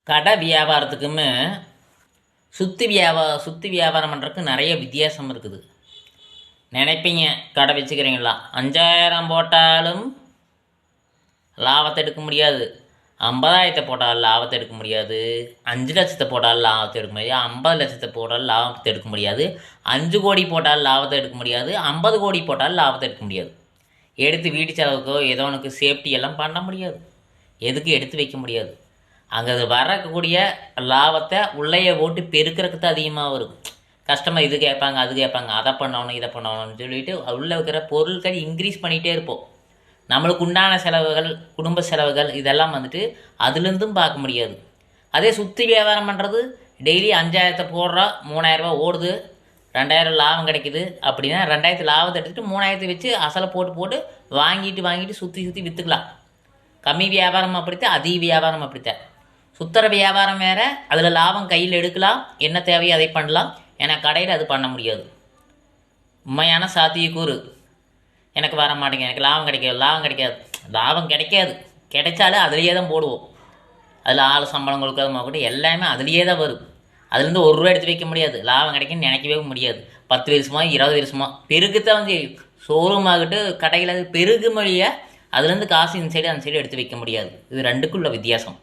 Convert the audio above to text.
கடை வியாபாரத்துக்குமே சுற்றி வியாபாரம் பண்ணுறதுக்கு நிறைய வித்தியாசம் இருக்குது. நினைப்பீங்க கடை வச்சுக்கிறீங்களா 5000 போட்டாலும் லாபத்தை எடுக்க முடியாது, 50,000 போட்டாலும் லாபத்தை எடுக்க முடியாது, 5 லட்சத்தை போட்டாலும் லாபத்தை எடுக்க முடியாது, 50 லட்சத்தை போட்டாலும் லாபத்தை எடுக்க முடியாது, 5 கோடி போட்டாலும் லாபத்தை எடுக்க முடியாது, 50 கோடி போட்டாலும் லாபத்தை எடுக்க முடியாது. எடுத்து வீட்டு செலவுக்கோ ஏதோ உனக்கு சேஃப்டி எல்லாம் பண்ண முடியாது, எதுக்கு எடுத்து வைக்க முடியாது. அங்கே வரக்கூடிய லாபத்தை உள்ளேயே போட்டு பெருக்கிறதுக்கு தான் அதிகமாக வரும். கஸ்டமர் இது கேட்பாங்க அது கேட்பாங்க, அதை பண்ணணும் இதை பண்ணணும்னு சொல்லிட்டு உள்ளே வைக்கிற பொருட்கள் இன்க்ரீஸ் பண்ணிகிட்டே இருப்போம். நம்மளுக்கு உண்டான செலவுகள், குடும்ப செலவுகள் இதெல்லாம் வந்துட்டு அதுலேருந்தும் பார்க்க முடியாது. அதே சுற்றி வியாபாரம் பண்ணுறது டெய்லி 5000 போடுறா, 3000 ஓடுது, 2000 லாபம் கிடைக்குது. அப்படின்னா 2000 லாபத்தை எடுத்துகிட்டு 3000 வச்சு அசலை போட்டு வாங்கிட்டு சுற்றி விற்றுக்கலாம். கம்மி வியாபாரம் அப்படித்தான், அதிக வியாபாரம் அப்படித்தான். சுத்தர வியாபாரம் வேறு, அதில் லாபம் கையில் எடுக்கலாம், என்ன தேவையோ அதை பண்ணலாம். ஏன்னா கடையில் அது பண்ண முடியாது. உண்மையான சாத்தியக்கூறு எனக்கு வர மாட்டேங்க, எனக்கு லாபம் கிடைக்காது. கிடைச்சாலும் அதிலேயே தான் போடுவோம். அதில் ஆள் சம்பளம் கொடுக்காத கூட எல்லாமே அதிலேயே தான் வரும். அதுலேருந்து ₹1 எடுத்து வைக்க முடியாது, லாபம் கிடைக்குன்னு நினைக்கவே முடியாது. 10 வருஷமா 20 வருஷமா பெருக்குத்தான் வந்து ஷோரூம் ஆகிட்டு கடையில் பெருகு மொழியாக அதுலேருந்து காசு இந்த சைடு அந்த சைடு எடுத்து வைக்க முடியாது. இது ரெண்டுக்குள்ள வித்தியாசம்.